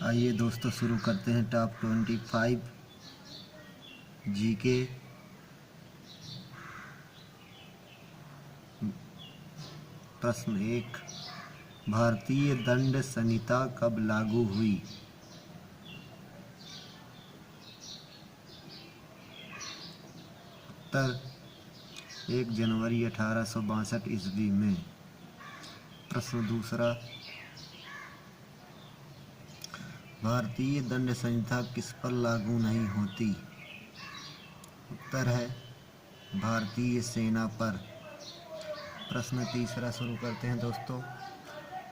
आइए दोस्तों शुरू करते हैं टॉप 25 जीके। प्रश्न 1, भारतीय दंड संहिता कब लागू हुई? उत्तर 1 जनवरी 1862 ईस्वी में। प्रश्न दूसरा, भारतीय दंड संहिता किस पर लागू नहीं होती? उत्तर है भारतीय सेना पर। प्रश्न तीसरा शुरू करते हैं दोस्तों।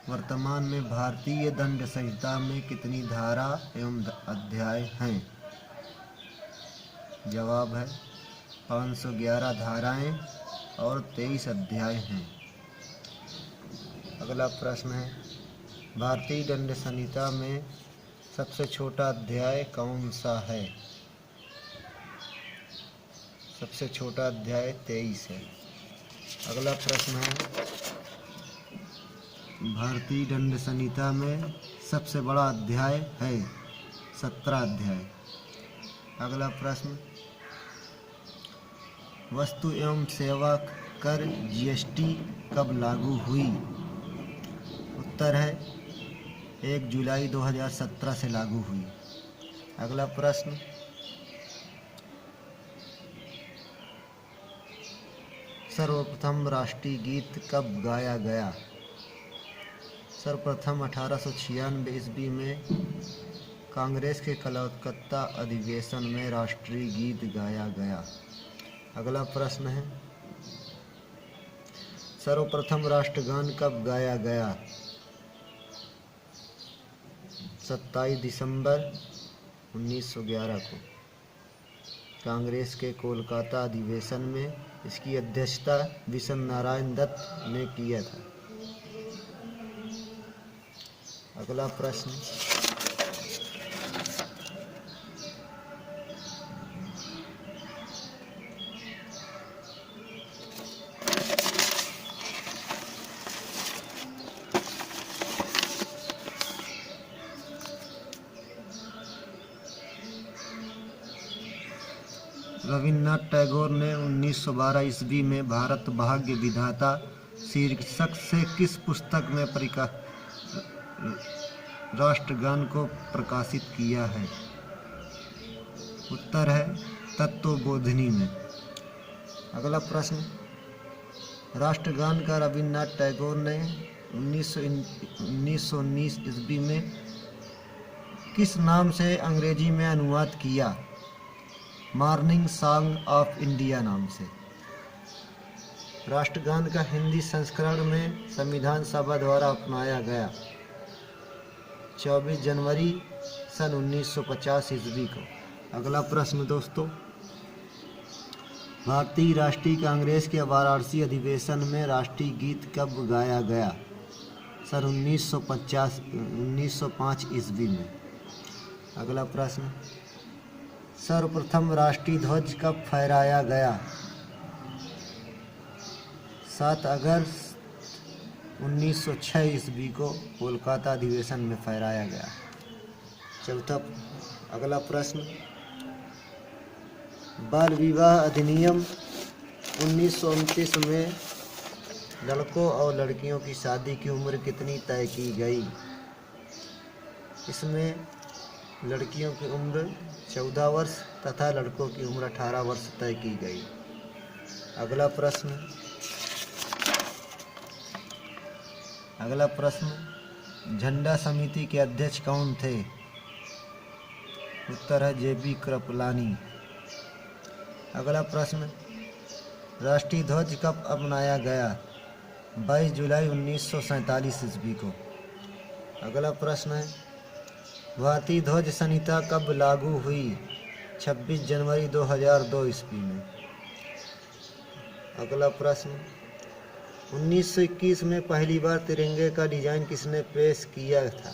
वर्तमान में भारतीय दंड संहिता में कितनी धारा एवं अध्याय हैं? जवाब है 511 धाराएं और 23 अध्याय हैं। अगला प्रश्न है, भारतीय दंड संहिता में सबसे छोटा अध्याय कौन सा है? सबसे छोटा अध्याय 23 है। अगला प्रश्न है, भारतीय दंड संहिता में सबसे बड़ा अध्याय है 17 अध्याय। अगला प्रश्न, वस्तु एवं सेवा कर जीएसटी कब लागू हुई? उत्तर है 1 जुलाई 2017 से लागू हुई। अगला प्रश्न, सर्वप्रथम राष्ट्रीय गीत कब गाया गया? सर्वप्रथम 1896 ईस्वी में कांग्रेस के कलकत्ता अधिवेशन में राष्ट्रीय गीत गाया गया। अगला प्रश्न है, सर्वप्रथम राष्ट्रगान कब गाया गया? 27 दिसंबर 1911 को कांग्रेस के कोलकाता अधिवेशन में इसकी अध्यक्षता विशन नारायण दत्त ने किया था। अगला प्रश्न, रविन्द्रनाथ टैगोर ने 1912 ईस्वी में भारत भाग्य विधाता शीर्षक से किस पुस्तक में राष्ट्रगान को प्रकाशित किया है? उत्तर है तत्वबोधिनी में। अगला प्रश्न, राष्ट्रगान का रविन्द्रनाथ टैगोर ने 1919 ईस्वी में किस नाम से अंग्रेजी में अनुवाद किया? मॉर्निंग सॉन्ग ऑफ इंडिया नाम से। राष्ट्रगान का हिंदी संस्करण में संविधान सभा द्वारा अपनाया गया 24 जनवरी सन 1950 ईस्वी को। अगला प्रश्न दोस्तों, भारतीय राष्ट्रीय कांग्रेस के वाराणसी अधिवेशन में राष्ट्रीय गीत कब गाया गया? सन 1905 ईस्वी में। अगला प्रश्न, सर्वप्रथम राष्ट्रीय ध्वज कब फहराया गया? 7 अगस्त 1906 ईस्वी को कोलकाता अधिवेशन में फहराया गया। अगला प्रश्न, बाल विवाह अधिनियम 1929 में लड़कों और लड़कियों की शादी की उम्र कितनी तय की गई? इसमें लड़कियों की उम्र 14 वर्ष तथा लड़कों की उम्र 18 वर्ष तय की गई। अगला प्रश्न, झंडा समिति के अध्यक्ष कौन थे? उत्तर है जेबी कृपलानी। अगला प्रश्न, राष्ट्रीय ध्वज कब अपनाया गया? 22 जुलाई 1947 ईस्वी को। अगला प्रश्न है, भारतीय ध्वज संहिता कब लागू हुई? 26 जनवरी 2002 ईस्वी में। अगला प्रश्न, 1921 में पहली बार तिरंगे का डिजाइन किसने पेश किया था?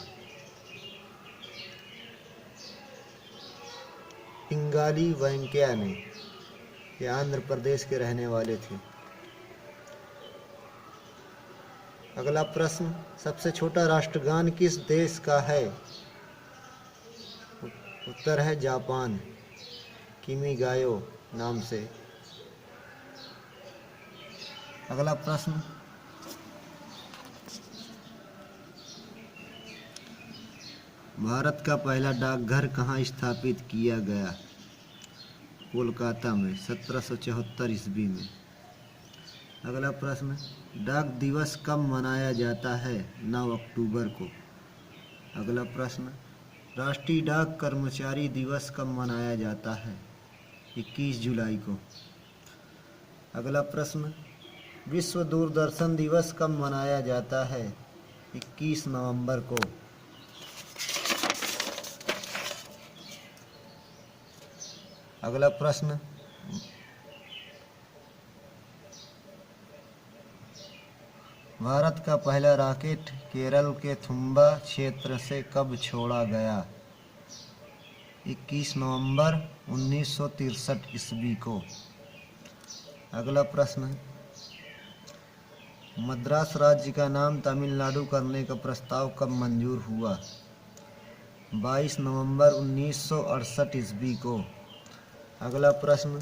पिंगाली वेंकैया ने। ये आंध्र प्रदेश के रहने वाले थे। अगला प्रश्न, सबसे छोटा राष्ट्रगान किस देश का है? उत्तर है जापान, किमीगायो नाम से। अगला प्रश्न, भारत का पहला डाकघर कहाँ स्थापित किया गया? कोलकाता में 1774 ईस्वी में। अगला प्रश्न, डाक दिवस कब मनाया जाता है? 9 अक्टूबर को। अगला प्रश्न, राष्ट्रीय डाक कर्मचारी दिवस कब मनाया जाता है? 21 जुलाई को। अगला प्रश्न, विश्व दूरदर्शन दिवस कब मनाया जाता है? 21 नवंबर को। अगला प्रश्न, भारत का पहला रॉकेट केरल के थुम्बा क्षेत्र से कब छोड़ा गया? 21 नवंबर 1963 ईस्वी को। अगला प्रश्न, मद्रास राज्य का नाम तमिलनाडु करने का प्रस्ताव कब मंजूर हुआ? 22 नवंबर 1968 ईस्वी को। अगला प्रश्न,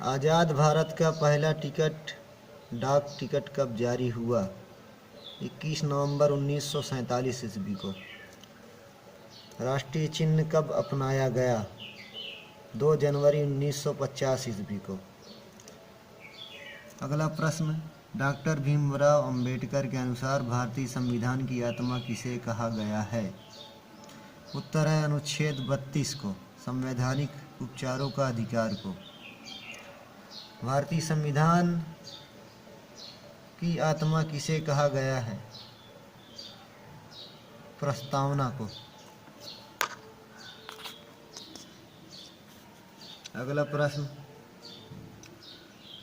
आज़ाद भारत का पहला टिकट डाक टिकट कब जारी हुआ? 21 नवंबर 1947 ईस्वी को। राष्ट्रीय चिन्ह कब अपनाया गया? 2 जनवरी 1950 ईस्वी को। अगला प्रश्न, डॉक्टर भीमराव अंबेडकर के अनुसार भारतीय संविधान की आत्मा किसे कहा गया है? उत्तर है अनुच्छेद 32 को, संवैधानिक उपचारों का अधिकार को। भारतीय संविधान की आत्मा किसे कहा गया है? प्रस्तावना को। अगला प्रश्न,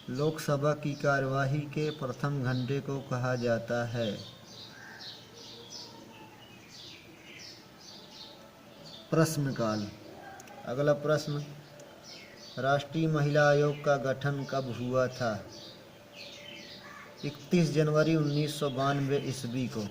लोकसभा की कार्यवाही के प्रथम घंटे को कहा जाता है? प्रश्नकाल। अगला प्रश्न, राष्ट्रीय महिला आयोग का गठन कब हुआ था? 31 जनवरी 1992 ईस्वी को।